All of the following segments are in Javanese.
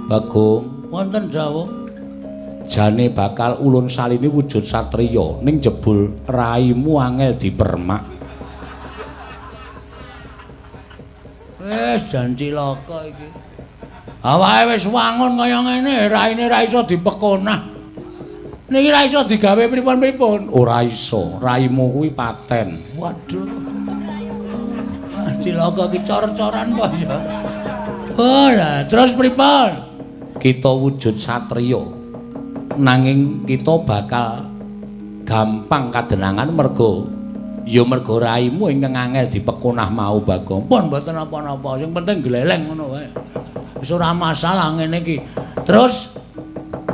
Bagong, wonten dawuh. jane bakal ulun salini wujud satriya ning jebul raimu angel dipermak. Wis jan cilaka iki. Awake wis wangun kaya ngene, raine ra iso dipekonah. Niki ra iso digawe pripun-pripun. Ora iso, raimu kuwi paten. Waduh. Cilaka ki cor-coran kok ya. Oh lah, terus pripun? Kita wujud satriya. Nanging kita bakal gampang kadenangan merga merga raimu ingkang angel dipekonah mau Bagong. Pun mboten napa-napa, sing penting gleleng ngono wae. Wis ora masalah ngene iki. Terus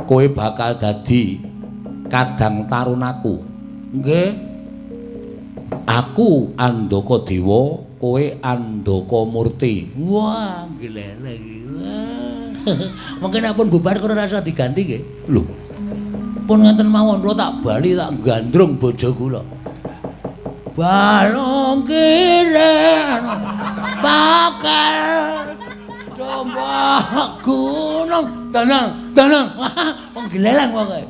kowe bakal dadi kadang tarunaku. nggih, Aku Andaka Dewa, kowe Andaka Murti. wah gleleng iki. Mungkin nek pun bubar karo rasa diganti nggih. Lho, Pun ngeten mawon kula tak bali tak gandrung bojo kula. Balung kiren bakal coba gunung tenang wong gleleng pokoke.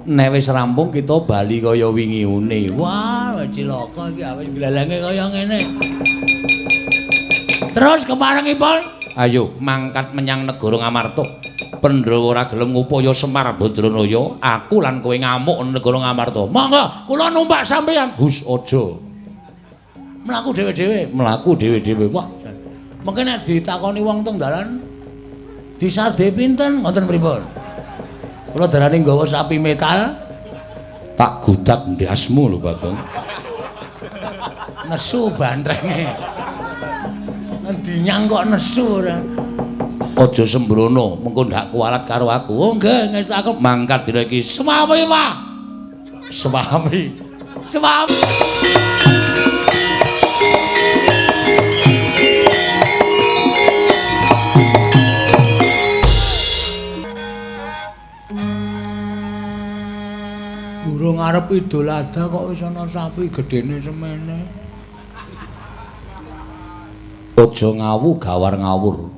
nek wis rampung kita bali kaya wingi-une. Wah cilaka iki awis glelenge kaya ngene. Terus keparengipun Ayo mangkat menyang negara Ngamarta. Pandhawa ora gelem ngupaya Semar Badranaya, aku lan kowe ngamuk negara Ngamarta. monggo kula numpak sampeyan. Hus aja. Mlaku dhewe-dhewe. Mlaku dhewe-dhewe. Wah. Mungkin nek ditakoni wong teng dalan disarde pinten ngoten pripun? Kula darani nggawa sapi metal Tak gudak ndasmu lho, Bagong. nesu bantrenge. Endi nyang kok nesu ora. Aja sembrono, mengko ndak kualat karo aku. Oh nggih, ngerti Mangkat dina iki Semawi, Pak. Semawi. Semawi. Durung arep Idul Adha kok wis ana sapi gedene semene. Aja ngawu gawar ngawur.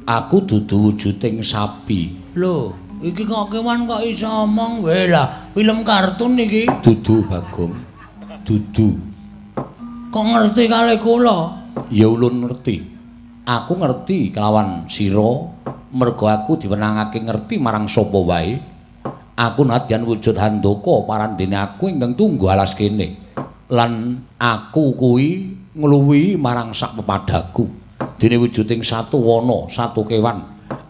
Aku dudu wujuding sapi. Lho, iki kok kewan kok iso omong wae lah. Film kartun iki. Dudu Bagong. Dudu. Kok ngerti kalih kula? Ya ulun ngerti. Aku ngerti kelawan sira merga aku diwenangake ngerti marang sapa wae. Aku nadyan wujud Handaka parandene aku ingkang tunggu alas kene. Lan aku kuwi ngluwihi marang sak pepadaku. Dene wujuding satu wana, satu kewan.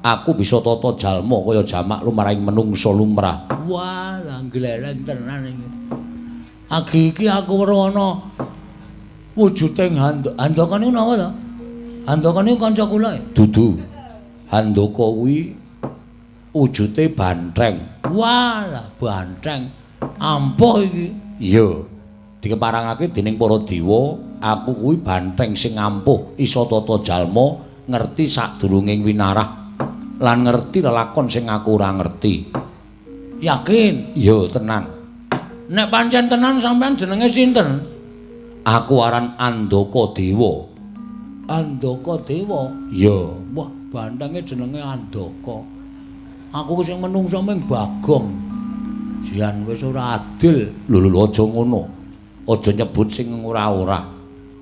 Aku bisa tata jalma kaya jamak lumrahing menungsa lumrah. Wah, lah gleleng tenan iki. Agi iki aku weruh ana wujuding Handaka niku napa to? Handaka niku kanca kula. Dudu. Handaka kuwi wujude bantreng. Wah, lah bantreng. Ampuh iki. Iya. Dikeparangake dening para dewa, aku kuwi bantreng sing ampuh, isa tata jalma, ngerti sadurunging winarah lan ngerti lelakon sing aku ora ngerti. Yakin? Iya, tenan. Nek pancen tenan sampean jenenge sinten? Aku aran Andaka Dewa. Andaka Dewa. Iya. Wah, bantrenge jenenge Andaka. Aku sing menungso ming Bagong. Jian wis ora adil. Lho aja ngono. Aja nyebut sing ora-ora.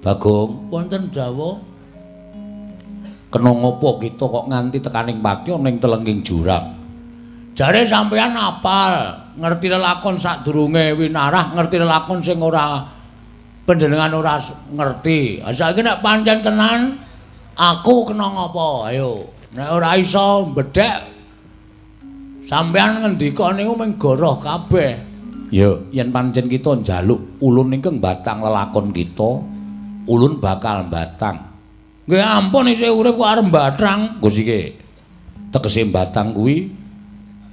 Bagong, Wonten dawuh kena ngopo kita kok nganti tekaning patya ning telenging jurang? jare sampeyan apal, ngerti lelakon sadurunge winarah, ngerti lelakon sing ora panjenengan ora ngerti. Saiki nek pancen tenan aku kena ngopo? Ayo. Nek ora iso mbedhek sampeyan ngendika niku mung goroh kabeh. Ya, yen pancen kita njaluk ulun ingkang batang lelakon kita, ulun bakal batang. Nggih ampun isih urip kok arep bathang. Gus iki. Tegese batang kuwi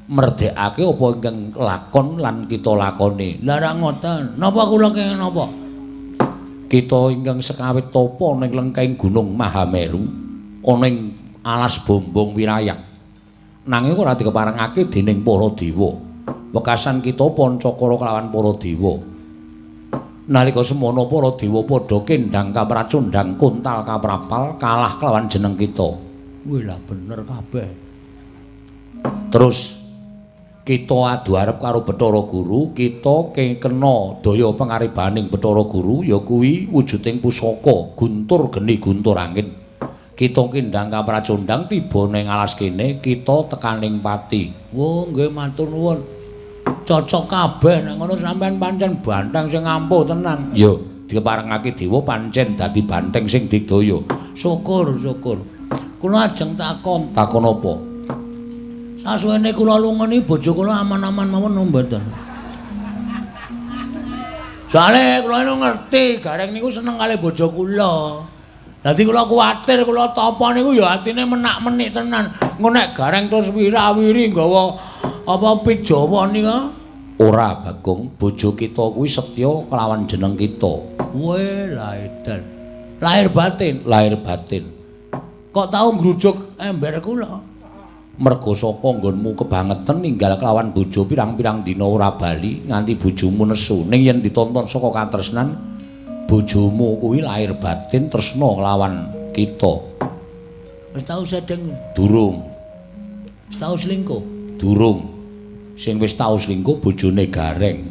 merdekake apa ingkang lakon lan kita lakoni. Lah ra ngoten. Napa kula kenging napa? Kita ingkang sekawit tapa ning lengkeng Gunung Mahameru, ana ing alas bombong wirayak. Nanging ora dikeparengake dening para dewa. Wekasan kita Pancakara kelawan para dewa. Nalika semono para dewa padha kendhang kapracundhang kuntal kaprapal kalah kelawan jeneng kita. Wih lah bener kabeh. Terus kita adu arep karo Bathara Guru, kita kena daya pangaribaning Bathara Guru ya kuwi wujuding pusaka guntur geni guntur angin. Kita kindang kapracondang tiba ning alas kene, kita tekaning pati. Oh nggih matur nuwun. Cocok kabeh nek ngono sampean pancen banteng sing ampuh tenan. Yo, diparengake dewa pancen dadi banteng sing digdaya. Syukur. Kula ajeng takon. Takon apa? Sasuwene kula lungeni bojo kula aman-aman mawon mboten. Soale kula ngerti Gareng niku seneng kali bojo kula. Dadi kula kuwatir kula tapa niku ya atine menak-menik tenan. Engko nek Gareng terus wirawiri nggawa apa pit Jawa nika? Ora, Bagong, bojo kita kuwi setya kelawan jeneng kita. Weh, la edan. Lahir batin. Kok tau ngrujuk ember kula? Merga saka nggonmu kebangetan ninggal kelawan bojo pirang-pirang dina ora bali nganti bojomu nesu. Ning yen ditonton saka katresnan, bojomu kuwi lahir batin tresna kelawan kita. Wis tau sedeng? Durung. Wis tau selingkuh? Durung. Sing wis tau selingkuh bojone Gareng.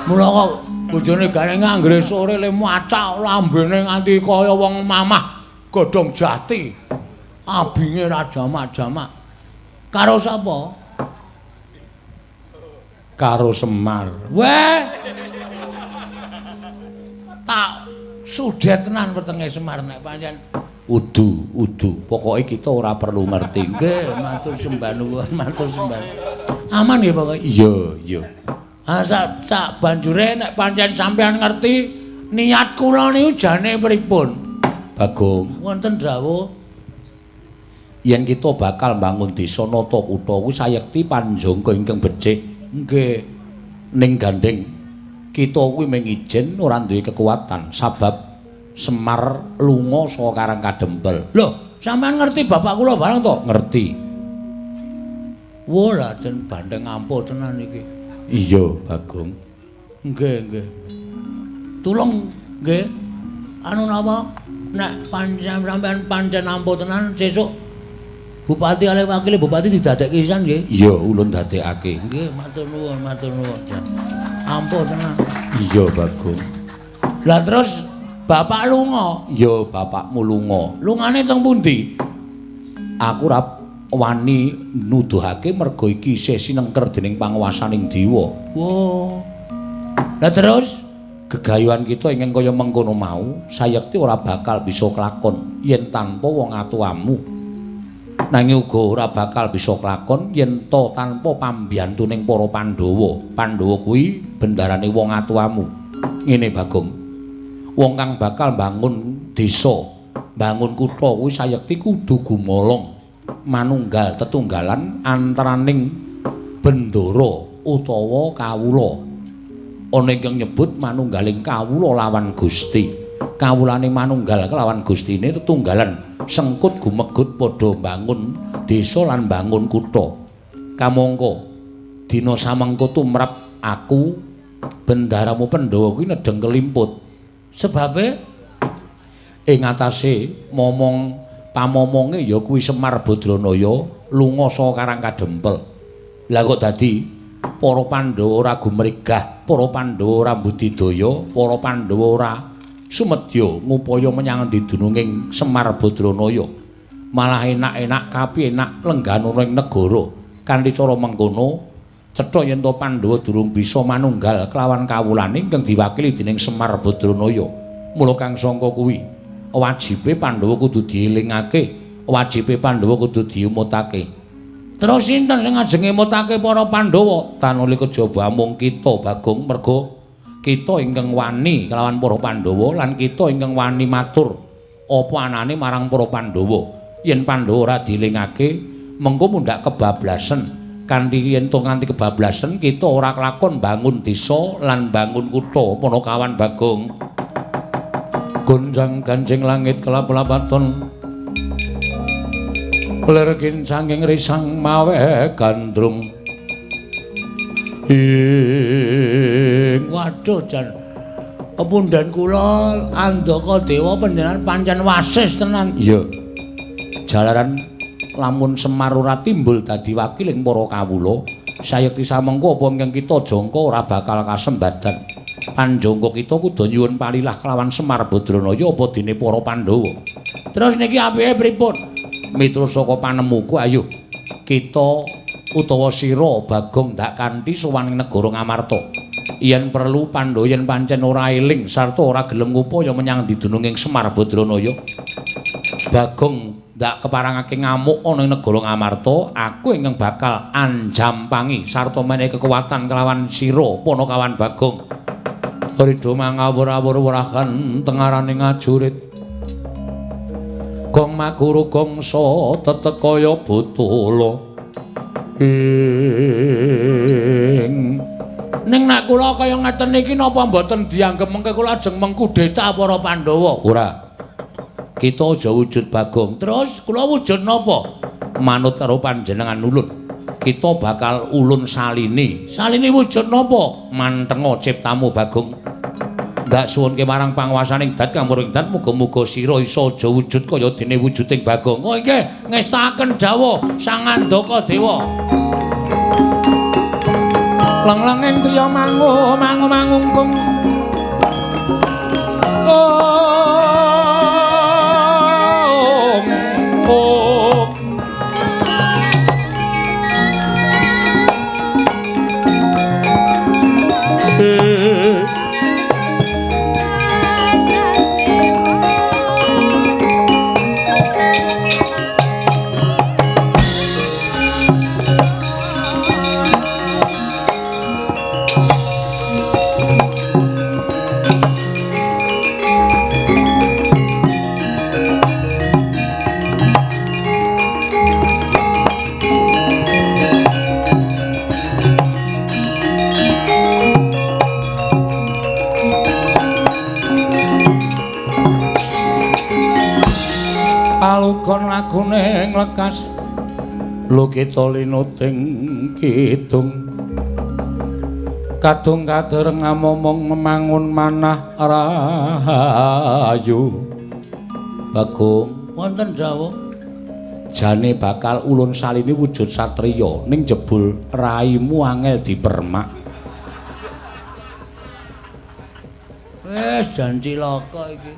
Mula kok bojone Gareng anggere sore le macak lambene nganti kaya wong mamah godhong jati. Abinge ra jamak-jamak. Karo sapa? Karo Semar. Weh. Tak sudet tenan wetenge Semar nek pancen Udu. Pokoke kita ora perlu ngerti. Nggih, matur sembah nuwun, matur sembah. Aman nggih pokoke? Iya. Ah sak banjure nek pancen sampean ngerti niat kula niku jane pripun? Bagong, Wonten dawuh yen kita bakal mbangun desa nata kutha kuwi sayekti panjangka ingkang becik. nggih Ning gandeng kita kuwi mung ijen ora duwe kekuatan sabab Semar lunga saka Karang Kadempel. Lho, sampean ngerti bapak kula bareng to? Ngerti. Wo lah den bandeng ampuh tenan iki. Iya, Bagong. Nggih. Tulung nggih. Anu napa? Nek pancen sampean pancen ampuh tenan sesuk Bupati kali wakile bupati didadekke pisan nggih. Iya, ulun dadekake. Nggih, matur nuwun. Ampuh tenan. Iya, Bagong. Lah terus bapak lunga. Iya, bapakmu lunga. Lungane teng pundi? Aku ora wani nuduhake merga iki isih sinengker dening panguwasaning dewa. Wo. Lah terus Gegayuhan kita ingkang kaya mengkono mau sayekti ora bakal bisa kelakon yen tanpa wong atuamu. Nanging uga ora bakal bisa kelakon yen to tanpa pambiyantuning para Pandhawa. Pandhawa kuwi bendarane wong atuamu. Ngene Bagong. Wong kang bakal bangun desa, bangun kutha kuwi sayekti kudu gumolong manunggal tetunggalan antaraning bendara utawa kawula. Ana ingkang nyebut manunggaling kawula lawan Gusti. Kawulane manunggal kelawan Gustine tetunggalan sengkut gumegut padha bangun desa lan bangun kutha. Kamangka dina samengko tumrap aku bendaramu Pandhawa kuwi nedeng kelimput. sebabe Ing atase pamomonge ya kuwi Semar Badranaya lunga saka Karang Kadempel. Lah kok dadi para Pandhawa ora gumregah, para Pandhawa ora budidaya, para Pandhawa ora sumedya ngupaya menyang dununging Semar Badranaya. Malah enak-enak kapienak lenggana ing negara. Kanthi cara mengkono cetha yen to Pandhawa durung bisa manunggal kelawan kawulane ingkang diwakili dening Semar Badranaya. Mula kang sangka kuwi wajibe Pandhawa kudu dielingake, wajibe Pandhawa kudu diumutake. terus sinten sing ajeng ngemutake para Pandhawa? Tanuli kejaba mung kita Bagong, merga kita ingkang wani kelawan para Pandhawa lan kita ingkang wani matur apa anane marang para Pandhawa. Yen Pandhawa ora dielingake mengko mundhak kebablasen. Kanthi yen to nganti kebablasen kita ora kelakon bangun desa lan bangun kutha Panakawan Bagong. Gonjang ganjing langit kelap-lapaton ler kincanging risang mawe gandrung Waduh jan Pepundhen kula Andaka Dewa panjenengan pancen wasis tenan. Iya. Jalaran lamun Semar ora timbul dadi wakiling para kawula, sayekti samengko apa ingkang kita jangka ora bakal kasembadan. Panjangka kita kudu nyuwun palilah kelawan Semar Badranaya apa dene para Pandhawa. Terus niki apike pripun? Miturut saka panemuku ayo kita utawa sira Bagong ndak kanthi sowan ing negara Ngamarta. Yen perlu Pandhawa yen pancen ora eling sarta ora gelem ngupaya menyang didununging Semar Badranaya. Bagong ndak keparangake ngamuk ana ing negara Ngamarta, aku ingkang bakal anjampangi sarta menehi kekuatan kelawan sira Panakawan Bagong. Ridho mangawur-awur wurahan tengaraning ajurit. Gong maguru gongso tetekaya butula. Ning nek kula kaya ngeten iki napa mboten dianggep mengke kula ajeng mengkudeta para Pandhawa? Ora. Kita aja wujud Bagong. Terus kula wujud napa? Manut karo panjenengan ulun. Kita bakal ulun salini. Salini wujud napa? Mantenga ciptamu Bagong. Ndak suwunke marang panguwasaning dat kamuring dat muga-muga sira isa aja wujud kaya dene wujuding Bagong. Oh nggih, ngestaken dawuh Sang Andaka Dewa. Lang-langing triya mangungkung. Alukon lagune nglekas Lukita linuting kidung kadung kader ngamomong memangun manah rahayu. Bagong wonten dawuh jane bakal ulun salini wujud satriya ning jebul raimu angel dipermak. Wis jan cilaka iki.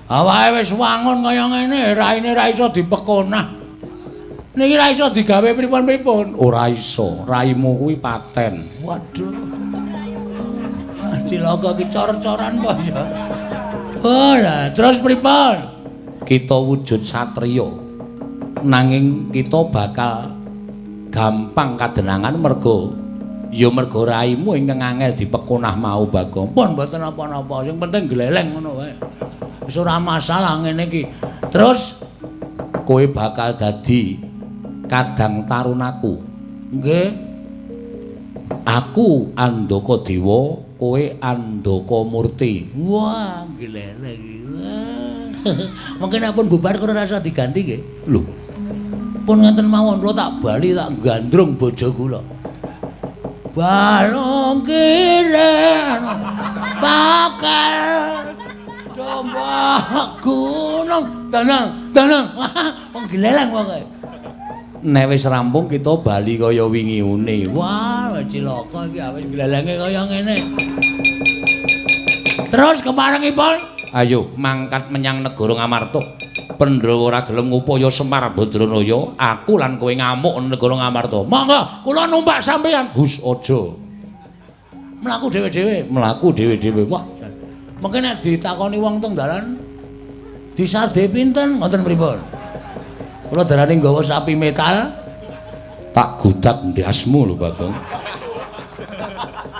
Awake wis wangun kaya ngene, raine ra iso dipekonah. Niki ra iso digawe pripun-pripun. Ora iso, raimu kuwi paten. Waduh. Cilaka ki cor-coran kok ya. Oh lah, terus pripun? Kita wujud satriya. Nanging kita bakal gampang kadenangan merga ya merga raimu ingkang angel dipekonah mau Bagong. Pun mboten apa-apa, sing penting gleleng ngono wae. Wis ora masalah ngene iki. Terus kowe bakal dadi kadang tarunaku. Nggih. Aku Andaka Dewa, kowe Andaka Murti. Wah, gleleng iki. Mungkin pun bubar karo rasa diganti nggih. Lho, pun ngenten mawon kula tak bali tak gandrung bojo kula. Balung kiren bakal coba gunung tenang wong gleleng pokoke. Nek wis rampung kita bali kaya wingi-une. Wah, cilaka iki awis glelenge kaya ngene. Terus keparengipun ayo mangkat menyang negara Ngamarta. Pandhawa ora gelem ngupaya Semar Badranaya, aku lan kowe ngamuk negara Ngamarta. Monggo kula numpak sampeyan. Gus aja. Mlaku dhewe-dhewe. Mlaku dhewe-dhewe. Wah. Mengke nek ditakoni wong teng dalan disade pinten ngoten pripun? Kula darani nggawa sapi metal. Tak gudak ndasmu lho, Bagong.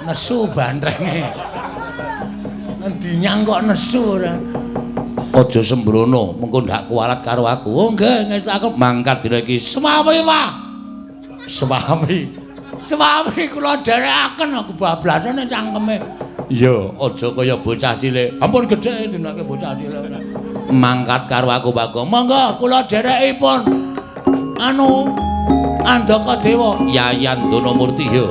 Nesu bantrenge. Endi nyang kok nesu ora? Aja sembrono, mengko ndak kualat karo aku. Oh nggih, ngestaken mangkat dina iki. Semawi, Pak. Semawi Kula dherekaken aku bablasane cangkeme. Iya, aja kaya bocah cilik. Ampun gedhe dinake bocah cilik. Mangkat karo aku Bagong. Monggo kula dherekipun anu Andaka Dewa. Yayan Danamurti ya.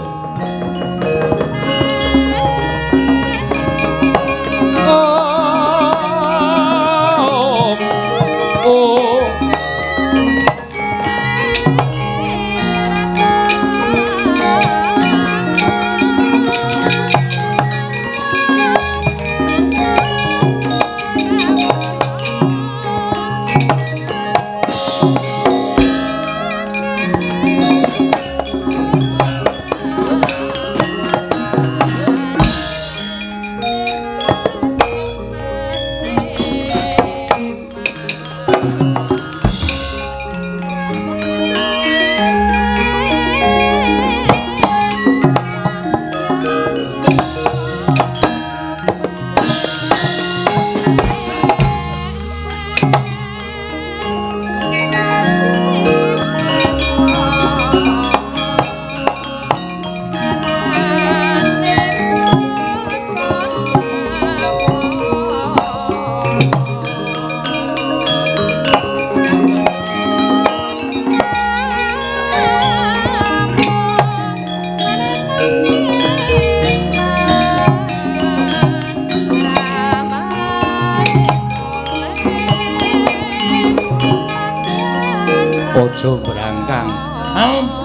Aja brangkang.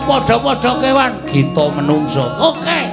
Padha-padha kewan kita menungso. Oke.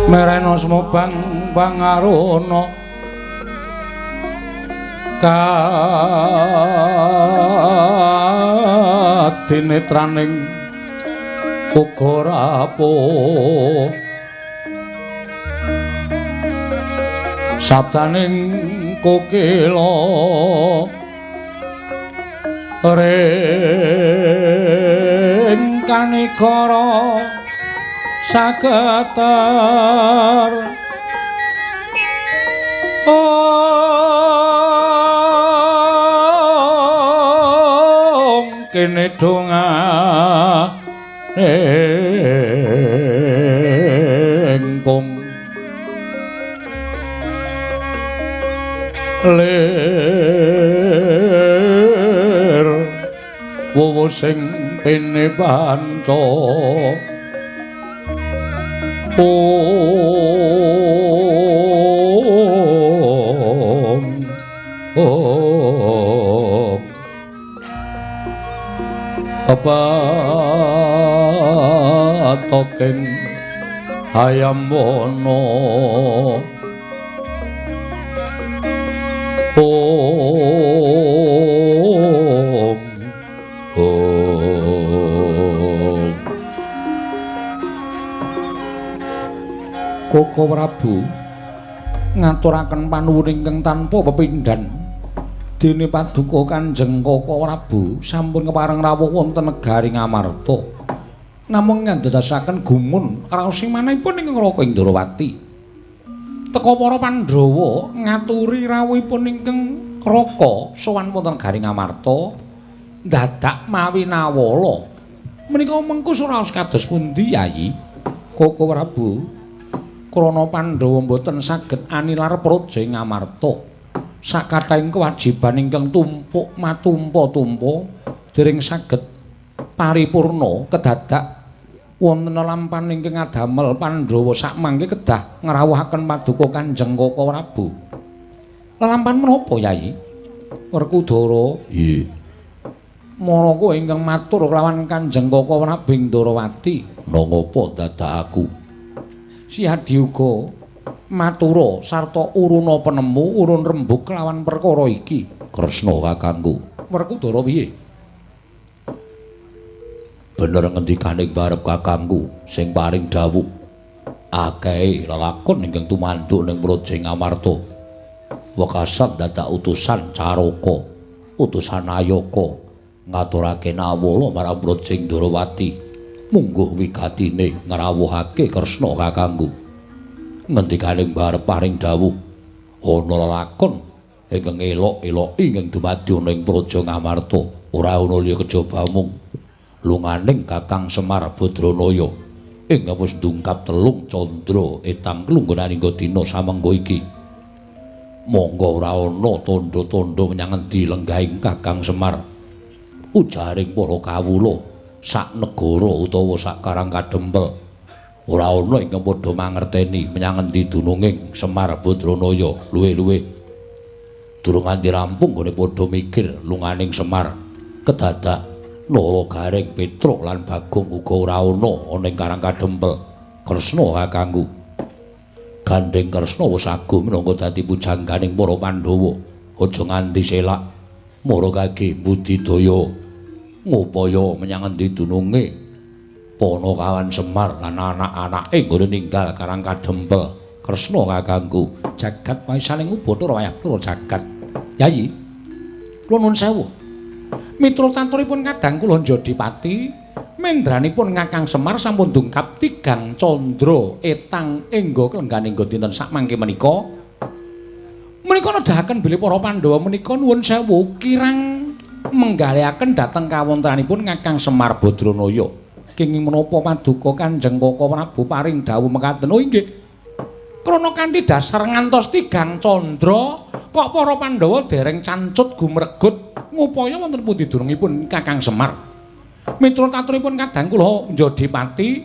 Merena bang pangarono kadinetraning uga rapuh sabdaning kokila ring Kanigara sageter kene donga engkung lir wowo sing pene panca apa token ayam wono Koko Prabu ngaturaken panuwun ingkang tanpa pepindhan dene paduka Kanjeng Koko Prabu sampun kepareng rawuh wonten negari Ngamarta namung ngandadosaken gumun raosimanaipun ing Raka Indrawati teka para Pandhawa ngaturi rawuhipun ingkang Raka sowan wonten negari Ngamarta dadak mawi nawala menika mengko suraos kados pundi Yayi Koko Prabu krana Pandhawa boten saged anilar praja ing Ngamarta sakathahing kewajiban ingkang tumpuk matumpa-tumpa dereng saged paripurna kedadak wonten lampan ingkang adamel Pandhawa sakmangke kedah ngrawuhaken paduka Kanjeng Koko Prabu lalampan menapa Yayi Werkudara nggih maraka ingkang matur kelawan Kanjeng Koko Prabu Indrawati nangapa dadak aku Si Adiuga matura sarta uruna penemu urun rembug kelawan perkara iki. Kresna kakangku. Werkudara piye? Bener ngendikaning barep kakangku sing paring dawuh. Akeh lelakon ingkang tumanduk ning Praja Ngamarta. Wekasan dadak utusan Caraka, utusan Ayaka ngaturake nawala marang Praja Indrawati. Mungguh wigatine ngrawuhake Kresna kakangku ngendikaning barep paring dawuh ana lelakon ingkang elok-eloki ingkang dumadi ana ing Praja Ngamarta ora ana liya kejaba mung lunganing Kakang Semar Badranaya ingkang wis ndungkap telung candra etang kelunggunaning dina samengko iki monggo ora ana tandha-tandha menyang endi lenggahing Kakang Semar ujaring para kawula sak negara utawa sak karang kadempel ora ana ingkang padha mangerteni menyang endi dununging Semar Badranaya luwih-luwih durung nganti rampung gone padha mikir lunganing Semar kedadak Nala Gareng Petruk lan Bagong uga ora ana ing karang kadempel Kresna kakangku gandeng Kresna wis agung minangka dadi pujangganing para Pandhawa aja nganti selak mara kage budidaya ngupaya menyang endi dununge Panakawan Semar lan anak-anake nggone ninggal karang kadempel Kresna kakangku jagat waisaning ubathara wayah para jagat Yayi kula nuwun sewu mitrataturipun kadang kula Jodipati mendranipun Kakang Semar sampun dungkap 3 candra etang engga klengganing dinten sakmangke menika nedahaken bilih para Pandhawa menika nuwun sewu kirang menggalihaken dhateng kawontenanipun Kakang Semar Badranaya. Kenging menapa paduka Kanjeng Koko Prabu paring dawuh mekaten? Oh inggih. Krana kanthi dasar ngantos 3 candra, kok para Pandhawa dereng cancut gumregut ngupaya wonten pundi durungipun Kakang Semar. Mitrataturipun kadang kula Jodipati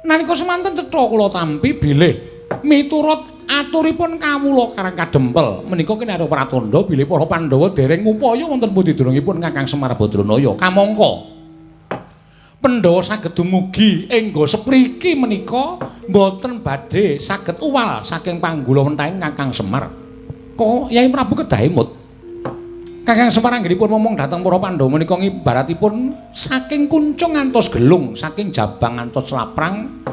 nalika semanten cetha kula tampi bilih miturut aturipun kawula karang kadempel menika kene karo pratandha bilih para Pandhawa dereng ngupaya wonten pundi durungipun Kakang Semar Badranaya kamangka Pandhawa saged dumugi engga sepriki menika boten badhe saged uwal saking panggula wentahing Kakang Semar kok Yai Prabu kedah emut Kakang Semar anggenipun momong dhateng para Pandhawa menika ngibaratipun saking kuncung ngantos gelung saking jabang ngantos laprang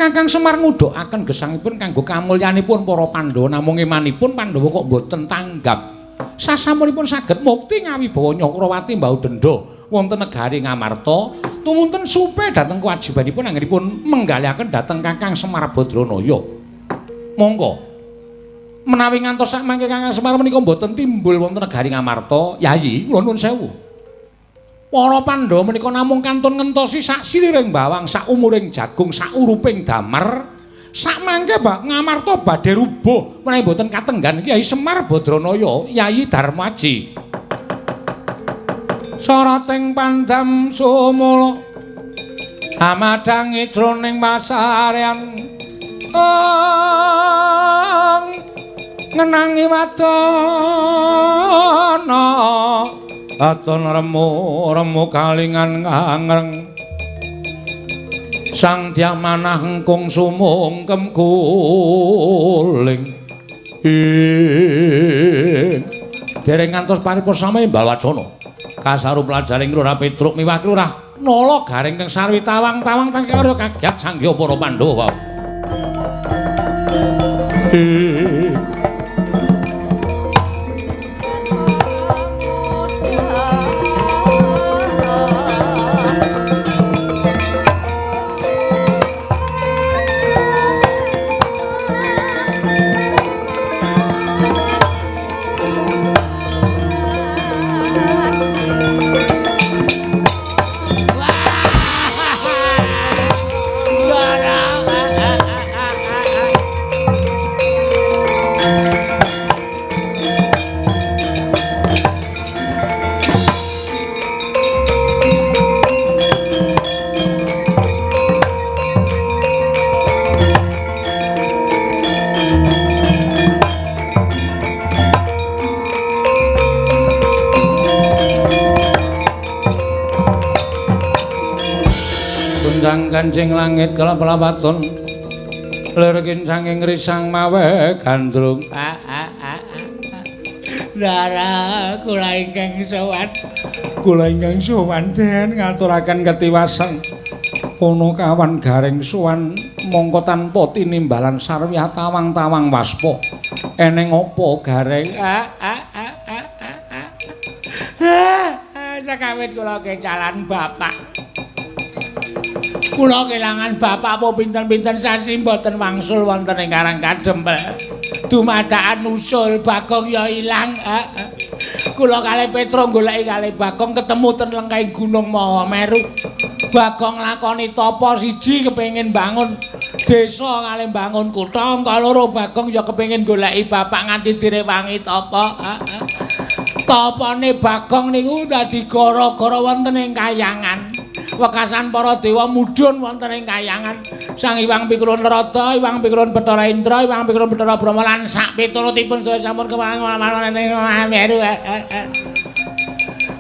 Kakang Semar ngudhukaken gesangipun kanggo kamulyanipun para Pandhawa namung imanipun Pandhawa kok boten tanggap. Sasampunipun saged mukti ngawibawa Nyakrawati mbau dendha wonten negari Ngamarta tumunten supe dhateng kewajibanipun anggenipun menggalihaken dhateng Kakang Semar Badranaya. Monggo menawi ngantos sak mangke Kakang Semar menika boten timbul wonten negari Ngamarta, Yayi kula nuwun sewu. Para Pandhawa menika namung kantun ngentosi sak siliring bawang, sak umuring jagung, sak uruping damer. Sak mangke Mbak Ngamarta badhe rubuh menawi boten katenggan Kyai Semar Badranaya, Yayi Darmaji. Sarating pandam sumula amadhangi jroning pasarean ngenangi wadana aton remu kalingan ngangreng sang diamanah engkung sumungkem kuling dereng ngantos paripurna Mbal Wacana kasaru pelajaring Lurah Petruk miwah Lurah Nala Garing kang sarwi tawang-tawang teng karya kagyat sangya para Pandhawa. Kancing langit kelap-lapaton lirkin sanging risang mawe gandrung Dara kula ingkang sowan den ngaturaken ketiwasan ana kawan garing sowan mongko tanpa tinimbalan sarwi tawang-tawang waspa eneng apa garing sakawit kula kecalan bapak kula kelangan bapak apa pinten-pinten sasi mboten wangsul wonten ing Karang Kadempel. Dumadakan usul Bagong ya ilang. Kula kalih Petro goleki kalih Bagong ketemu ten lengkahing Gunung Mahameru. Bagong lakoni tapa siji kepengin bangun desa kalih bangun kutha, angka loro Bagong ya kepengin goleki bapak nganti direwangi tapa. Tapane Bagong niku dadi gara-gara wonten ing kayangan. Wekasan para dewa mudhun wonten ing kayangan. Sang Hyang Pikulun Narada, Hyang Pikulun Bathara Indra, Hyang Pikulun Bathara Brahma lan sak piturutipun sedaya sampun kemangan meru.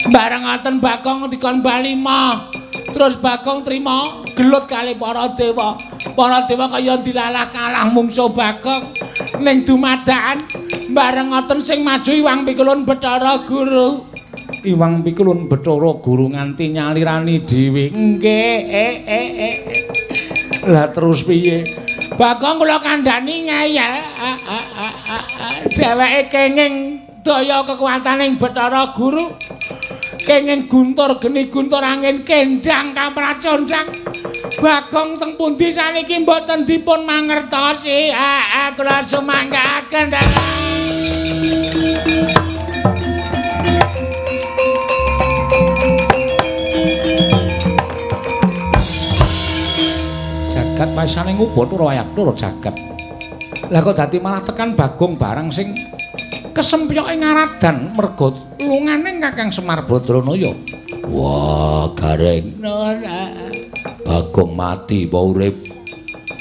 Bareng ngoten Bagong dikon bali mah. Terus Bagong trima gelut kalih para dewa. Para dewa kaya dilalah kalah mungsuh Bagong ning dumadakan. Bareng ngoten sing maju Hyang Pikulun Bathara Guru. Hyang Pikulun Bathara Guru nganti nyalirani dhewe. Nggih. Lah terus piye? Bagong kula kandhani ngeyel. Dheweke kenging daya kekuwataning Bathara Guru. Kenging guntur geni guntur angin kendang kapracondang. Bagong teng pundi saniki mboten dipun mangertosi. Kula sumanggaken. Jagat pasane ngubur ora wayak tur jagat. Lah kok dadi malah tekan Bagong barang sing kesempyoke ngaradan merga lungane Kakang Semar Badranaya. Wah, Gareng. Bagong mati apa urip?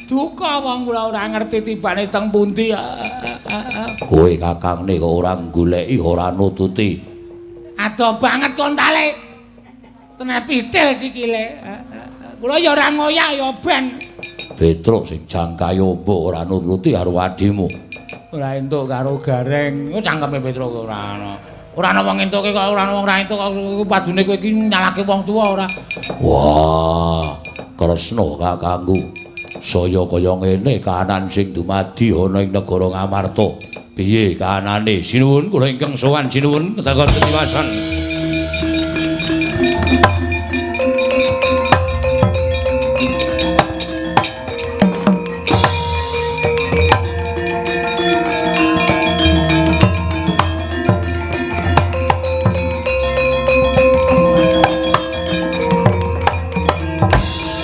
Duka wong kula ora ngerti tibane teng pundi. Kowe kakangne kok ora goleki ora nututi. Ado banget kontale. Tenan pitil sikile. Kula ya ora ngoyak ya ben. Petruk sing jangkayombo ora nuruti karo adimu. Ora entuk karo Gareng. Cangkeme Petruk ora ana. Ora ana wong entuke kok ora ana wong ra entuk kok padune kowe iki nyalahke wong tuwa ora. Wah, Kresna kakangku. Saya kaya ngene kahanan sing dumadi ana ing negara Ngamarta. Piye kahanane? Sinuwun kula ingkang sowan sinuwun takon ketiwasan.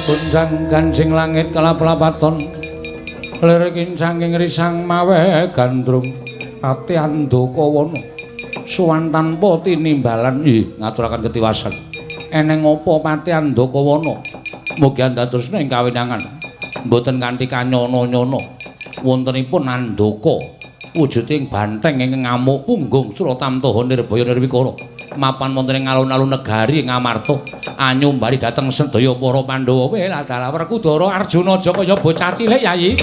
Gunjang ganjing langit kelap-lapaton lirikin saking risang mawe gandrung Pati Andakawana suwan tanpa tinimbalan ngaturaken ketiwasan eneng apa Pati Andakawana mugi andadosna ing kawinangan mboten kanthi kanyono-nyono wontenipun Andaka wujuding banteng ingkang ngamuk punggung Suratamtaha Nirbaya Nirwikara mapan wonten ing alun-alun negari Ngamarta anyumbari dhateng sedaya para Pandhawa Weladala Werkudara Arjuna aja kaya bocah cilik Yayi.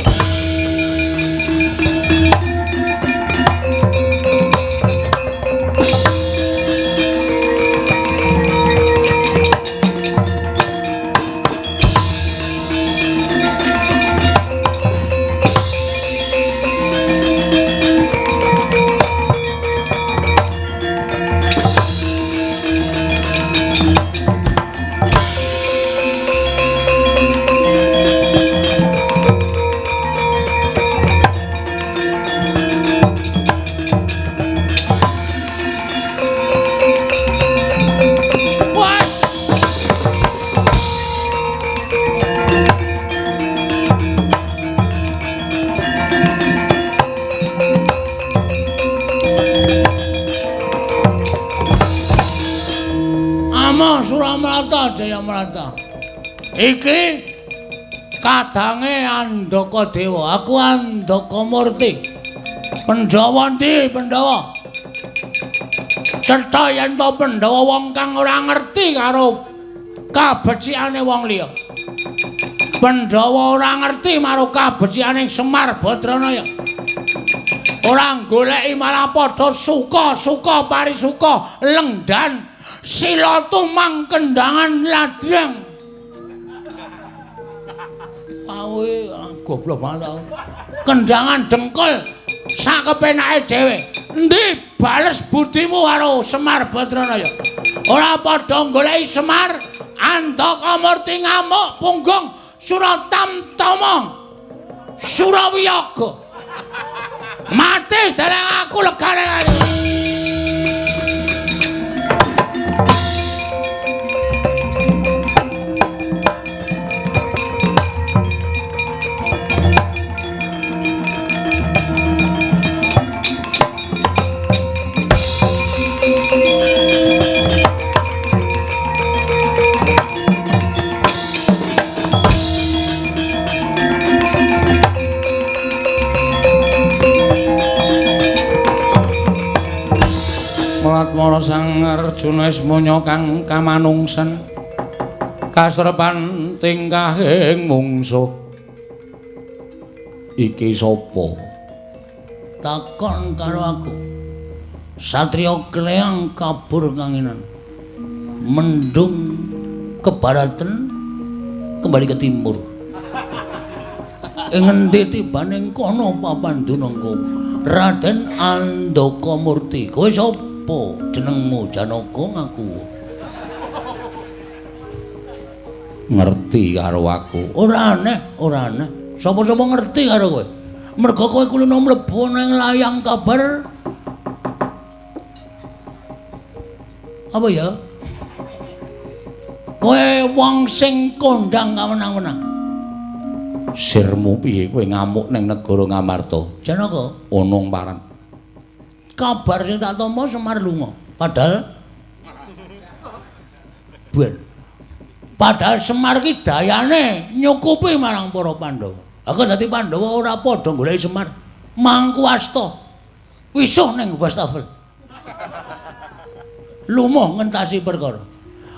Jayamrata iki kadange Andaka Dewa aku Andaka Murti Pandhawa ndi Pandhawa cetha yen to Pandhawa wong kang ora ngerti karo kabecikane wong liya Pandhawa ora ngerti karo kabecikane Semar Badranaya ora goleki malah padha suka parisuka lengdan sila tumang kendangan ladrang. Awe goblok banget aku. Kendangan dengkul sakepenake dhewe. Endi bales budimu karo Semar Badranaya? Ora padha goleki Semar, Andaka Murti ngamuk punggung Suratamtama. Surawiyaga. Mati dereng aku legane kali. Latmana Sang Arjuna Ismanya kang kamanungsan kasrepan tingkahing mungsuh iki sapa takon karo aku satriya kleang kabur kanginan mendung ke baratan kembali ke timur ing endi tibaning kono papandunungku Raden Andaka Murti kowe sapa jenengmu Janaka ngaku ngerti karo aku ora aneh sapa-sapa ngerti karo kowe merga kowe kulino mlebu nang layang kabar apa ya kowe wong sing kondang kawenang-wenang sirmu piye kowe ngamuk ning negara Ngamarta Janaka onong paran kabar sing tak tampa Semar lunga padahal Semar ki dayane nyukupi marang para Pandhawa aku dadi Pandhawa ora padha goleki Semar mangku asta wisuh ning wastafel lumoh ngentasi perkara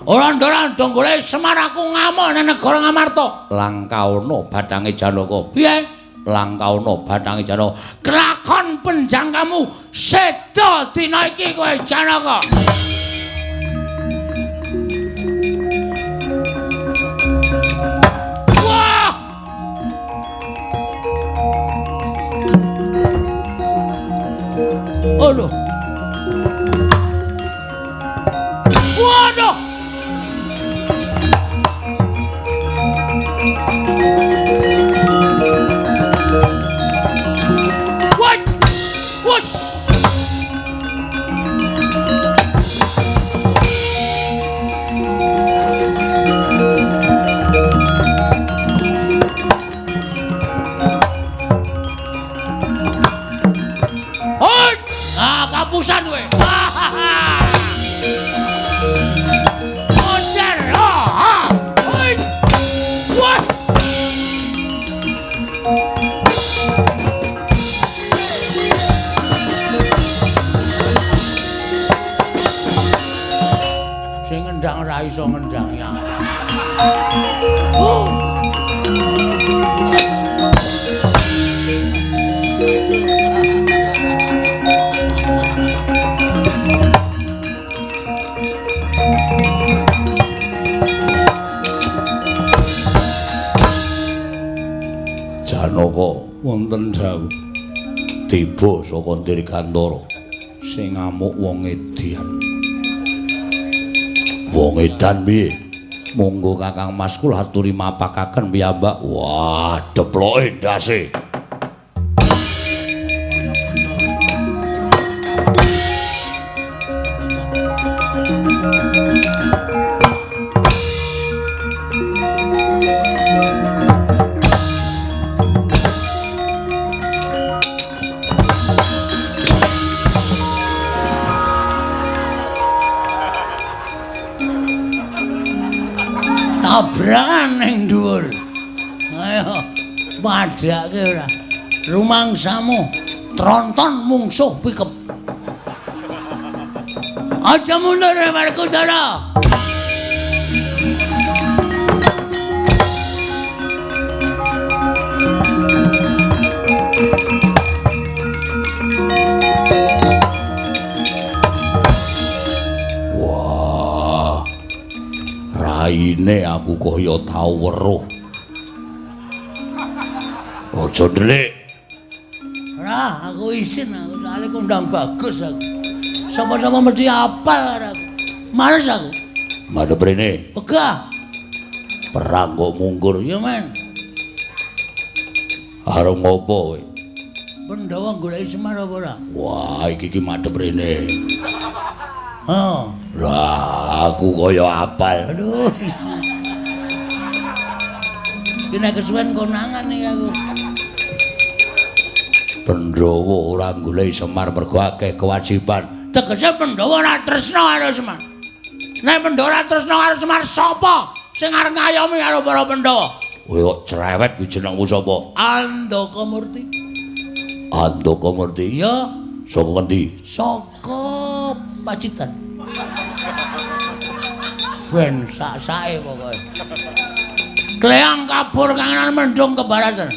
ora ndara goleki Semar aku ngamuk ning negara Ngamarta langkauna badange Janaka piye langkauna badange Janaka kelakon penjangkamu seda dina iki kowe Janaka wah aduh waduh Janaka wonten dawuh tiba saka Dirgantara sing ngamuk wong edian. Wong edan piye? Monggo Kakang Mas kula aturi mapakaken piyambak. Wah, deploke ndase. Tabrakan ning dhuwur. Ayo padhake ora. Rumangsamu tronton mungsuh pikep. Aja mundur Werkudara. Raine aku kaya tau weruh. Aja ndelik. Ora, aku isin aku soalé kondang bagus aku. Sapa-sapa mesti apal karo aku. Males aku. Madhep rene. Wegah. Perang kok mungkur. Ya, Men. Arep ngopo kowe? Pandhawa goleki Semar apa ora? Wah, iki madhep rene. Oh. Lah, aku kaya apal. Aduh. Iki nek kesuwen konangan iki aku. Pandhawa ora goleki Semar mergo akeh kewajiban. Tegese Pandhawa ora tresna karo Semar. Nek Pandhawa ora tresna karo Semar, sapa sing arep ngayomi karo para Pandhawa? Kowe kok cerewet kuwi jenengmu sapa? Andakamurti. Andakamurti. Ya, Saka ngendi? saka Pacitan. Ben sak-sake pokoke. Kleang kabur kangenan mendung ke baratan.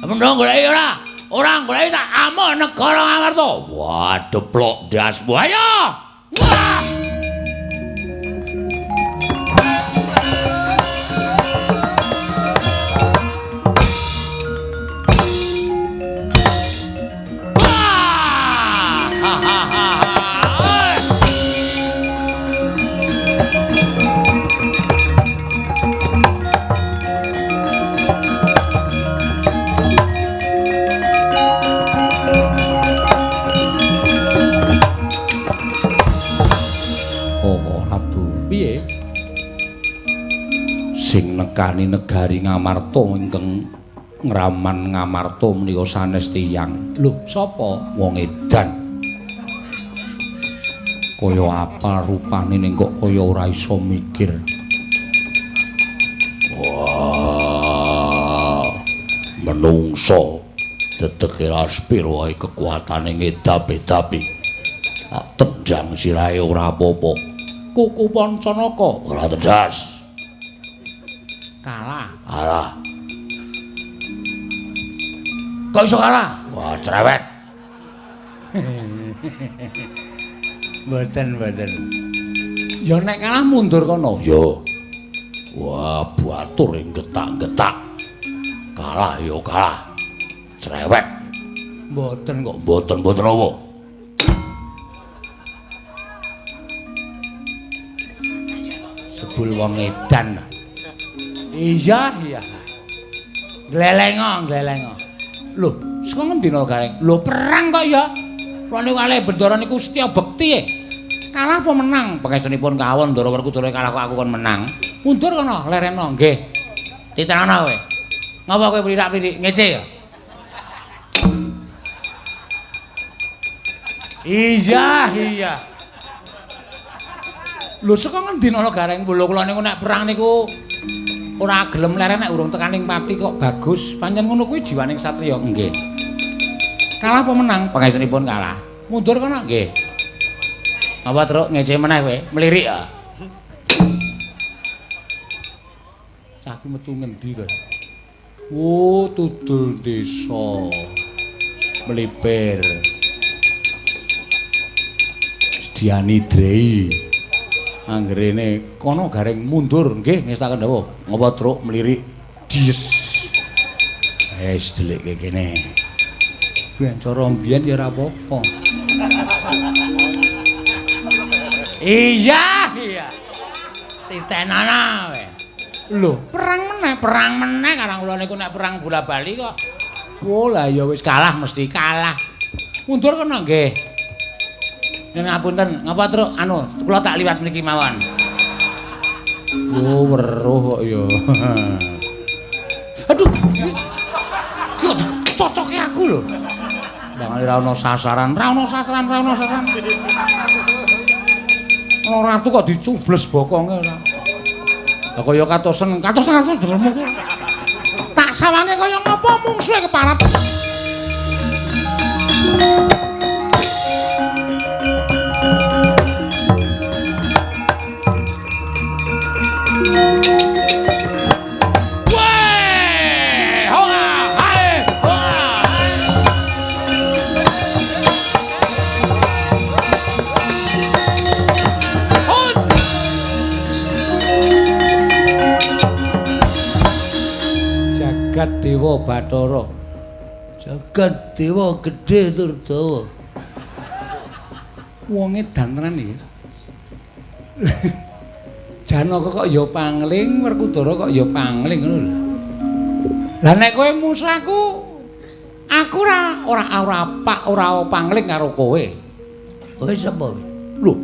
Mendung goleki ora? Ora goleki tak amuh negara Ngamarta. Wah, deplok dasmu. Ayo! Wah! Sing nekani negari Ngamarta ingkang ngraman Ngamarta menika sanes tiyang. Lho, sapa? Wong edan. Kaya apal rupane ning kok kaya ora iso mikir. Wah. Menungso dedeke raspiro wae kekuatane ngedapi-dapi. Tak tendang sirahe ora apa-apa. Kuku Pancanaka ora tedas. Kalah. Kalah. Kok iso kalah? Wah, cerewet. Mboten. Ya nek kalah mundur kono. Yo. Wah, batur ing getak-getak. Kalah yo kalah. Cerewet. Mboten kok. Mboten apa? Sebul wong edan. Iya. Glelengo. Lho, saka ngendi no Gareng? Lho perang kok ya. Rene kalih Bendara niku setya bekti. Kalah apa menang? Pangestunipun kawon Ndara Werkudara kalah kok aku kon menang. Mundur kono, lereno nggih. Titenono kowe. Ngapa kowe plirak-plirik ngece ya? Iya. Lho saka ngendi no Gareng? Kula niku nek perang niku ora gelem leren nek urung tekaning pati kok bagus. Pancen ngono kuwi jiwaning satriya. Nggih. Kalah apa menang? Pangestunipun kalah. Mundur kono nggih. Apa truk ngece meneh kowe? Mlirik ya. Cah ki metu ngendi to? Oh, tudul desa. Melipir. Diani Drei. Anggerene kono garing mundur nggih ngestaken dawuh. Ngapa truk mlirik dies. Wis delikke kene. Ben cara mbiyen ya ora apa-apa. Iya. Titenana kowe. Lho, perang meneh karang kula niku nek perang bola-bali kok. Oh, lah ya wis kalah mesti kalah. Mundur kena nggih. Yen ngapunten, ngapa truk anu kula tak liwat mriki mawon. Oh, weruh kok ya. Aduh. Kok cocoke aku lho. Lah ora ana sasaran. Ana ratu kok dicubles bokonge ora. Lah kaya katosen dengermu ku. Tak sawange kaya ngapa mungsuhe keparat. Jagat Dewa Bathara. Jagat Dewa Gedhe tur dawa. Wonge dantenan iki. Janaka kok ya pangling, Werkudara kok ya pangling ngono lho. Lah nek kowe musuhku, aku ora pangling karo kowe. Kowe sapa? Lho.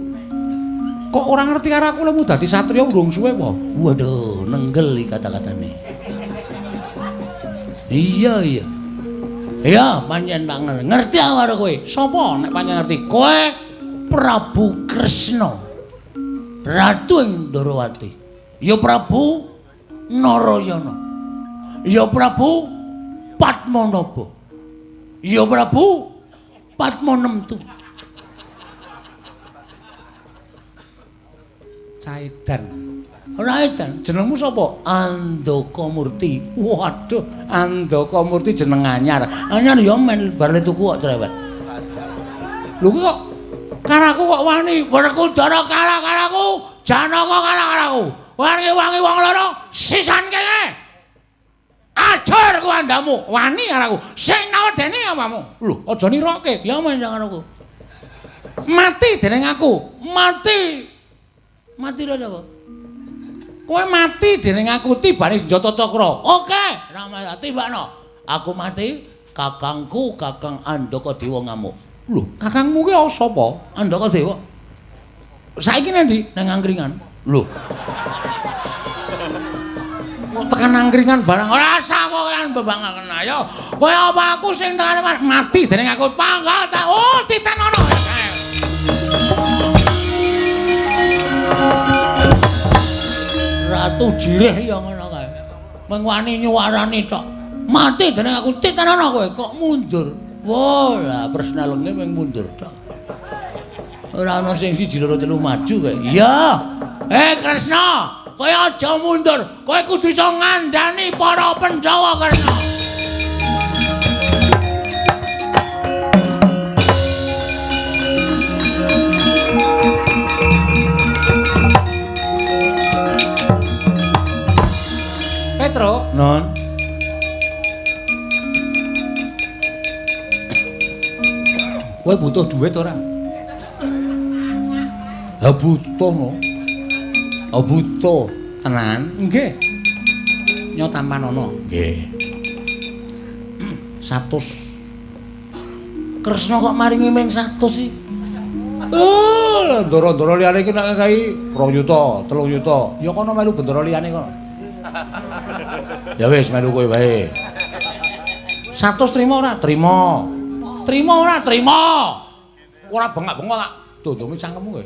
Kok ora ngerti karo aku lemu dadi satriya urung suwe apa? Waduh, nenggel iki kata-katane. Iya. Iya, pancen tak ngerti karo kowe. Sapa nek pancen ngerti? Kowe Prabu Kresna. Ratu ing Ndarawati. Ya Prabu Narayana. Ya Prabu Padmanaba. Ya Prabu Padmanamtu. Caidan. Ora edan, jenengmu sapa? Andaka Murti. Waduh, Andaka Murti jeneng anyar. Anyar ya men bar tuku kok cerewet. Lho kok karaku kok wani, Werkudara kalah karaku, Janaka kalah karaku. Wangi-wangi wong loro sisan kene. Ajar ku andamu, wani karaku. Sing nawedeni apamu? Lho, aja niroke, ya men karaku. Mati dening aku, mati. Mati lho apa? Kowe mati dening aku tibane senjata cakra. Oke, Ramayana tibakno. Aku mati, kakangku Kakang Andaka Dewa ngamuk. Lho, kakangmu ki sapa? Andaka Dewa. Saiki nendi? Nang angkringan. Lho. Kok tekan angkringan barang ora usah kowean bebangaken ayo. Kowe apa aku sing tekane mati dening aku panggal ta. Oh, titenono. Ratu jireh ya ngono kae. Mung wani nyuwarani tok. Mati dening aku titenono kowe kok mundur. Wah, lah personalenge mung mundur tok. Ora ana sing siji loro telu maju kowe. Iya. Kresna, kowe aja mundur. Kowe kudu iso ngandani para Pandhawa Kresna. Petro, non. Kowe butuh duit ora? Ha butuh no. Ha butuh tenan? Nggih. Nyo tampanono. Nggih. 100. Kresna kok maringi ming 100 sih? Ndara-ndara liyane iki nek kai 2 yuta, 3 yuta. Ya kono melu bendara liyane kono. Ya wis melu kowe wae. 100 trimo ora? Trimo. Trimo ora? Trimo. Ora bengak-bengok tak dondomi cangkemmu kowe.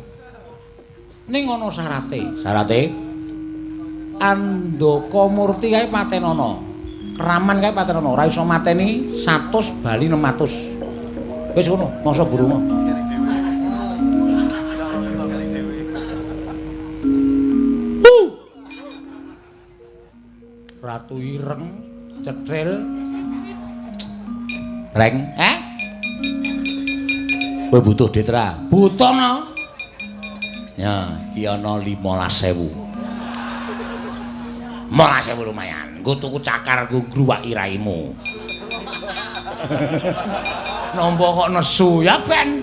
Ning ana syarate. Syarate Andaka Murti kae patenana. Keraman kae patenana, ora iso mateni 100 bali 600. Wis ngono, mangsa burung. Ratu Ireng, Cetril. Reng, kowe butuh duit ra? Butuh no. Ya, iki ana 15.000. 15.000 lumayan. Nggo tuku cakar nggo ngruwaki raimu. Nampa kok nesu ya ben.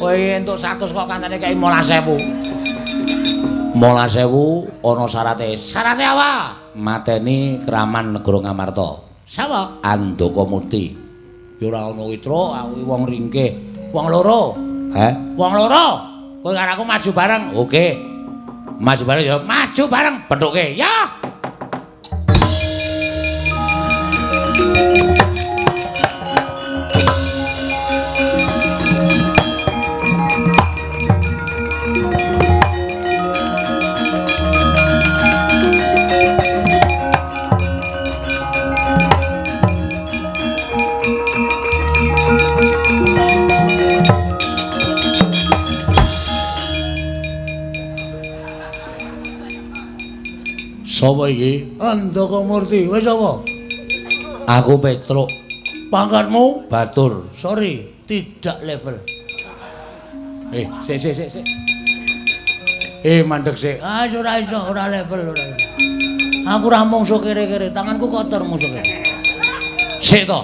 Kowe entuk 100 kok kancane kaya 15.000. 15.000 ana syarate. Syarate apa? Mateni Kraman Negara Ngamarta. Sapa? Andaka Murti. Ya ora ana witro, aku wong ringkih. Wong loro. Wong loro. Kowe karo aku maju bareng. Oke. Maju bareng ya, maju bareng. Bentuke. Ya. Sapa iki? Andaka Murti. Wis apa? Aku Petruk. Pangkatmu? Batur. Sorry, tidak level. Sik. Mandeg sik. Ora iso, ora level, ora. Aku ora mungsu kere-kere, tanganku kotor mungsu kere. Sik to.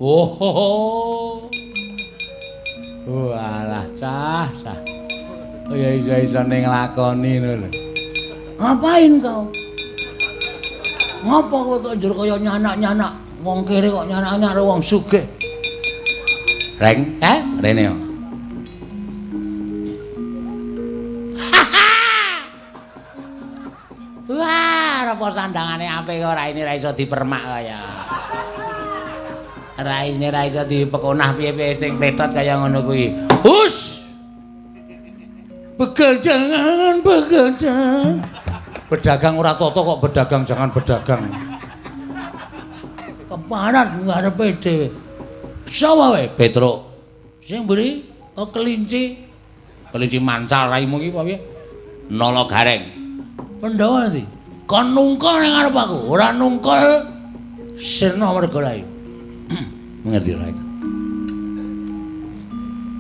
Oh. Walah, cah. Oh ya iso ning lakoni ngono lho. Ngapain kau? Ngapa kowe kok njur kaya nyanak-nyanak? Wong kere kok nyanak-nyanak karo wong sugih. Reng, rene yo. Wah, apa sandangane apik ora ini ra iso dipermak kaya. Raine ra iso dipekonah piye-piye sing petot kaya ngono kuwi. Hus! Begadang. Berdagang ora toto kok berdagang jangan berdagang. Keparat ngarepe dhewe. Sapa wae? Petruk. Sing mburi? Oh kelinci. Kelinci mancal raimu iki apa piye? Nala Gareng. Pandhawa ndi? Kon nungkul ning ngarep aku, ora nungkul sirna mergo lae. Ngerti ora itu?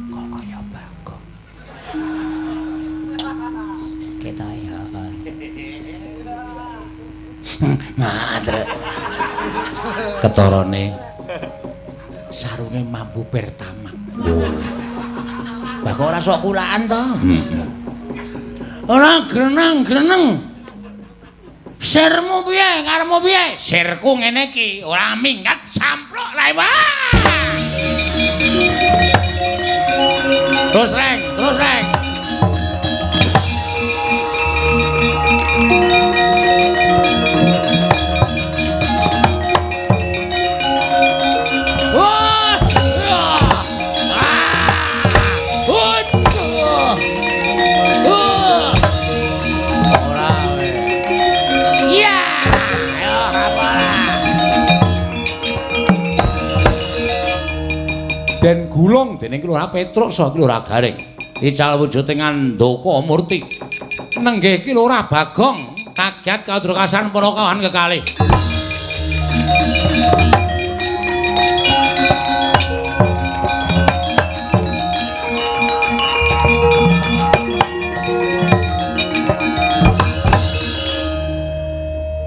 Kok kaya Bagong. Kita ya. Ngadrek. Ketorone sarune mampu pertama. Lah kok ora sok kulaan to? Ora greneng. Sirmu piye? Karepmu piye? Sirku ngene iki, ora minggat samplok lae wae. Terus reng. Den gulung dening Kelurahan Petruk saha Kelurahan Gareng. Ical wujuding Andaka Murti. Nenggih Kelurahan Bagong kagiat kadurkasan para kawan kekalih.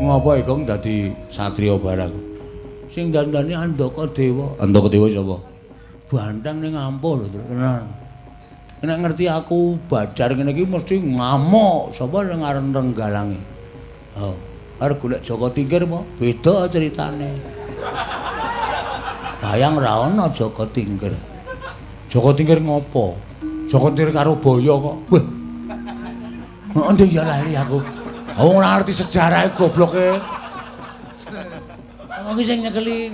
Ngapa iku dadi satriya barang? Sing dandani Andaka Dewa. Andaka Dewa sapa? Banteng ning Ampul lho, tenan. Nek ngerti aku badar ngene iki mesti ngamuk sapa sing aran Renggalangi. Oh, arep golek Joko Tingkir apa? Beda ceritane. Bayang ra ono Joko Tingkir. Joko Tingkir ngopo? Joko Tingkir karo boyo kok. Wah. Ndek ya lali aku. Aku ora ngerti sejarahe gobloke. Aku iki sing nyekeli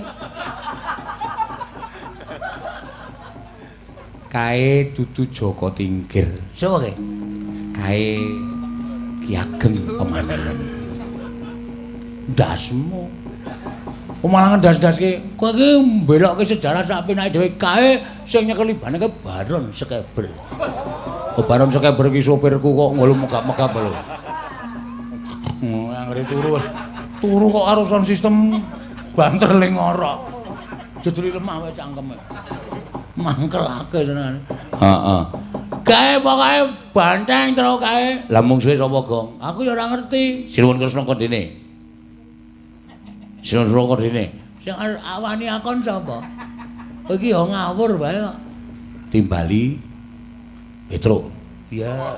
kae dudu Joko Tingkir. Sapa kae? Kae Ki Ageng Pemanelan. Ndasmu. Malah ndas-ndaske kowe iki mbelokke sejarah sak penake dhewe kae sing nyekeli baneke Baron Sekeber. Oh Baron Sekeber ki sopirku kok ngulu megap-megap lho. Anggere turu Turu kok karo sound system banterling ora. Jeduli lemah wae cangkeme. Mangkelake tenan. Heeh. Kae pokoke banteng terus kae. Lah mungsuhe sapa, Gong? Aku ya ora ngerti. Sinuwun Kresna Kondene. Sinuwun Kondene. Sing awani akon sapa? Iki yo ngawur bae kok. Timbali Petruk. Ya.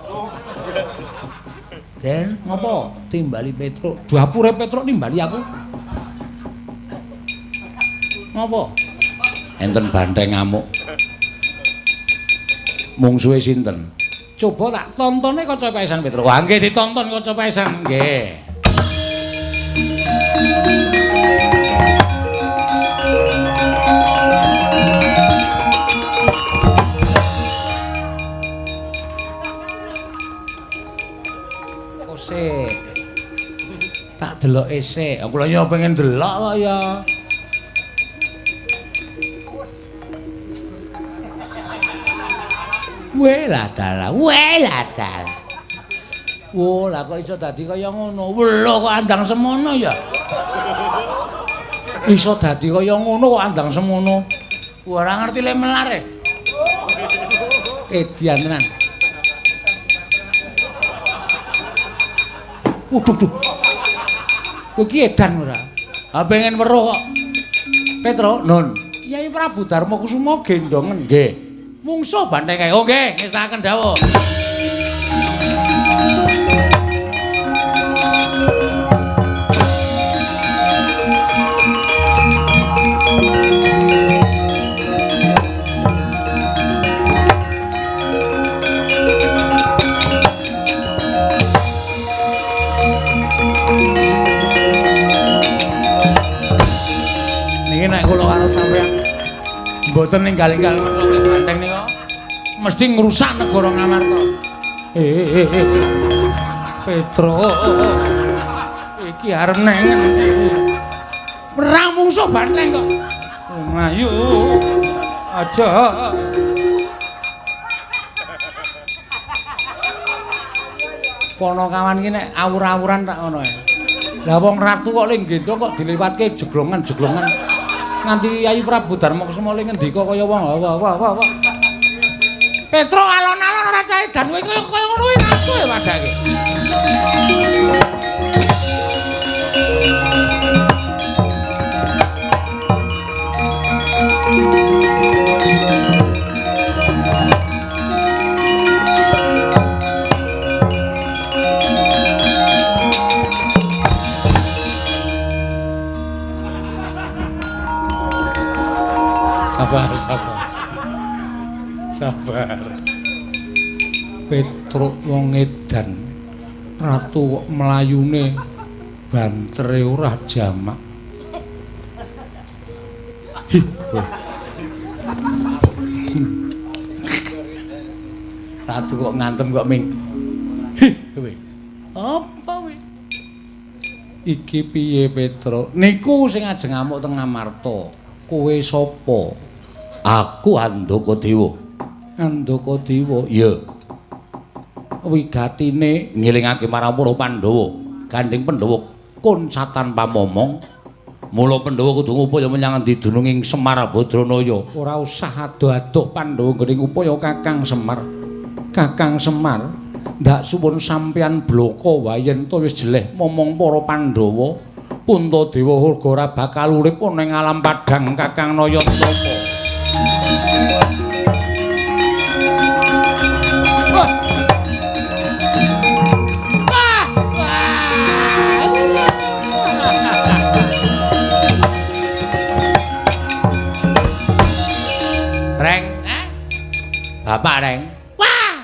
Den, ngopo? Timbali Petruk. Dapure Petruk nimbali aku. Ngopo? Enten banteng ngamuk. Mungsuhe sinten? Coba tak tontone Kaca Paesan Petruk. Wah, nggih ditonton Kaca Paesan, nggih. Sik. Tak deloke sik. Aku lha ya pengen delok kok ya. Wela dalah. Wo, lah kok iso dadi kaya ngono. Welo kok andang semono ya. Iso dadi kaya ngono kok andang semono. Ora ngerti le melare. Edian tenan. Waduh. Kowe iki edan ora? Ha pengen weruh kok. Petro, Nun. Kyai Prabu Darma Kusuma gendongen nggih. Mungsuh banteng kae. Oh nggih, ngestaken dawuh. Niki nek kula karo sampeyan mboten ninggal-ninggal ngethoke banteng nika mesti ngrusak negara Ngamarta. Petro. Iki arep nang ngendi? Perang mungsuh banteng kok. Mlayu. Aja. Kono kawan ki nek awur-awuran tak ngono ae. Lah wong ratu kok ling gendong kok dilewatke jeglongan-jeglongan. Nganti Kyai Prabu Darma Kusuma ling ngendika kaya wong wah. Petro alon-alon ora cah edan kowe kaya ngono kuwi ratu e padake. Sabar. Petruk wong edan. Ratu kok mlayune bantere ora jamak. Ratu kok ngantem kok ming. Kowe. Apa kowe? Iki piye Petruk? Niku sing ajeng ngamuk teng Ngamarta. Kowe sapa? Aku Andaka Dewa. Andaka Dewa. Iya. Wigatine Ngilingake marang para Pandhawa, gandeng Pandhawa konsatan pamomong. Mula Pandhawa kudu ngupaya menyang endi dununging Semar Badranaya. Ora usah ado-ado Pandhawa nggone ngupaya Kakang Semar. Kakang Semar, ndak suwun sampeyan blaka wae yen to wis jeleh momong para Pandhawa. Puntadewa Urga ora bakal urip ana ing alam padhang Kakang Nayantaka. Reng, Bapak Reng. Wah!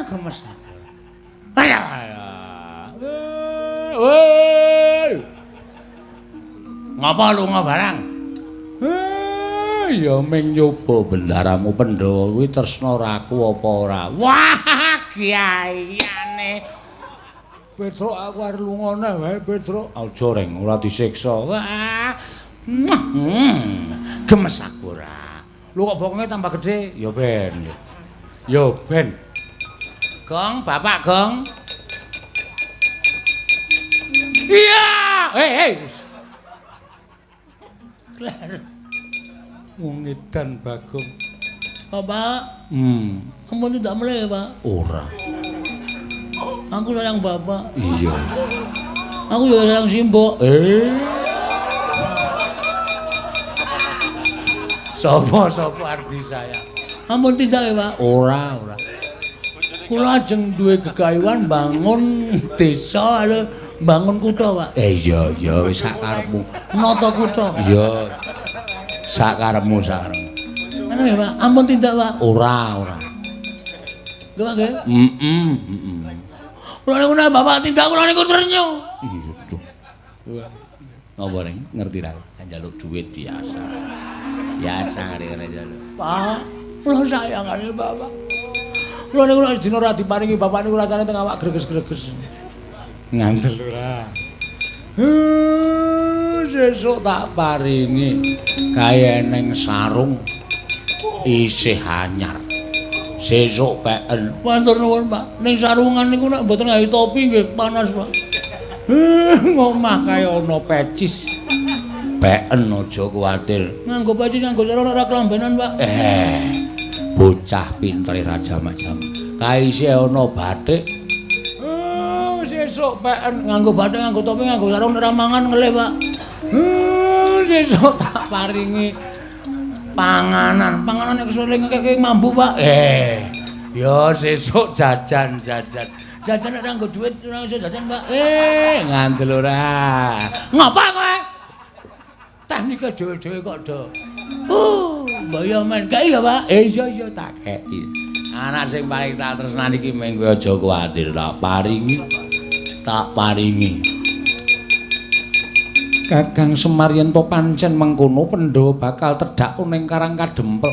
Gemes. Ayo. Woi. Ngapa lunga barang? Ya ming nyoba bendaramu Pandhawa kuwi tresna raku apa ora. Wah, kiaiane. Petruk aku arep lungane wae, Petruk. Aja Reng, ora disiksa. Wah. Gemes aku ora. Lu kok bokonge tambah gede? Ya ben. Ya ben. Gong, Bapak Gong. Iya. Hei. Kler. Wong edan Bagong. Bapak. Ampun tidak meleh, Pak. Ora. Aku sayang Bapak. Iya. Aku juga sayang Simbok. Sopo arti saya? Ampun tidak ya, Pak. Ora. Kula ajeng duwe gegayuhan bangun desa lho, bangun kutha, Pak. Iya, wis sak karepmu. Nata kutha. Iya. Sak karepmu. Ngono ya, Pak. Ampun tidak, Pak. Ora. Nggih, Pak, nggih. Kula niku nek Bapak tidak kula niku ternyo. Iya, Duh. Apa ning ngerti ra? Njaluk duit biasa. Biasa ngene njaluk. Pak, kula sayangane Bapak. Kula niku nek dina ora diparingi Bapak niku rasane teng awak greges-greges. Ngandel ora. Sesuk tak paringi kaya neng sarung isih anyar. Sesuk peken. Matur nuwun, Pak. Ning sarungan niku nek mboten gawe topi nggih panas, Pak. Ngomah kaya ana pecis. Peken aja kuwatir. Nganggo pecis nganggo sarung ora kelambenan, Pak. Bocah pintere raja macam. Kae isih ana bathik. Sesuk peken nganggo bathik nganggo topi nganggo sarung ora mangan ngelih, Pak. Sesuk tak paringi panganan nek kesule ngekek mambu, Pak. Ya sesuk jajan. Jajan nek nganggo dhuwit ora iso jajan, Pak. Ngandel ora. Ngapa kowe? Teknike dhewe-dhewe kok do. Mbaya men kei ya, Pak. Iya tak kei. Anak sing paling tak tresnani iki mengko aja kuwatir tak paringi. Kakang Semar yen to pancen mengkono Pandhawa bakal tedhak ning Karang Kadempel.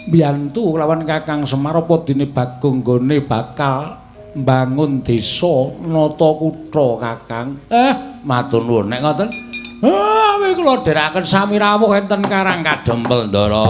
Mbiyantu lawan Kakang Semar apa dene Bagong nggone bakal mbangun desa nata kutha, Kakang. Matur nuwun nek ngoten. Wis kula dherekaken sami rawuh enten Karang Kadempel, Ndara.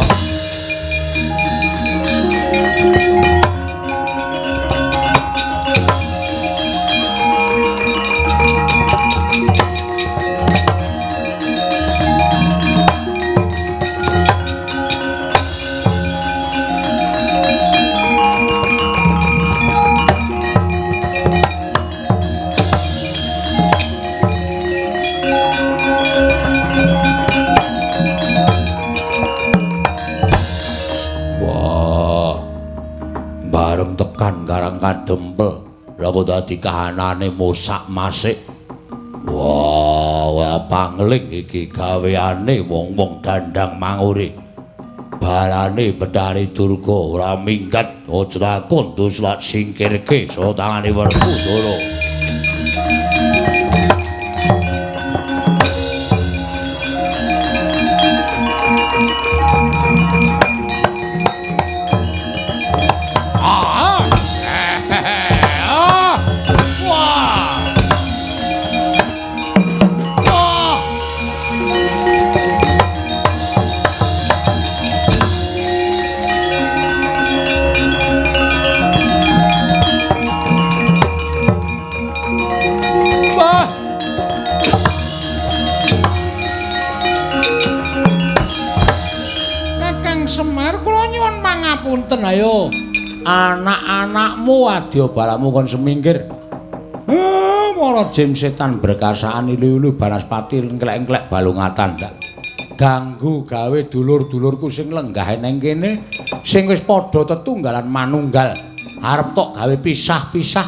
Karang Kadempel lha kok dadi kahanane mosak masik. Wah, pangling iki gaweane wong-wong dandang manguri. Balane Bendari Durga ora minggat aja takon dus lak singkirke saka tangane Werkudara. Punten ayo anak-anakmu adya balamu kon semingkir. Para jin setan berkasaan ilu-ilu Banaspati engklek-engklek balungatan ndak ganggu gawe dulur-dulurku sing lenggah neng kene sing wis padha tetunggalan manunggal arep tok gawe pisah-pisah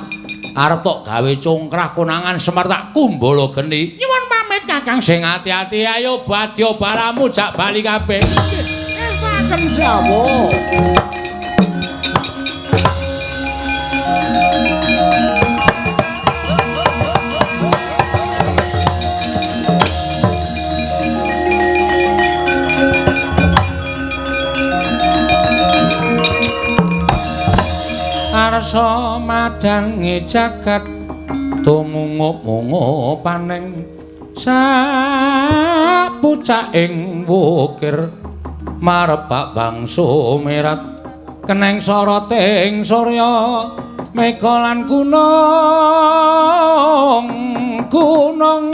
arep tok gawe congkrah konangan Semar tak kumbala geni. Nyuwun pamit Kakang sing ati-ati ayo badya balamu jak bali kabeh. Wis pakem jawa. Arsa madangi jagat tumungup-mungup paning sapucaking wukir marebak bangsu mirat keneng soroting surya mega lan gunung gunung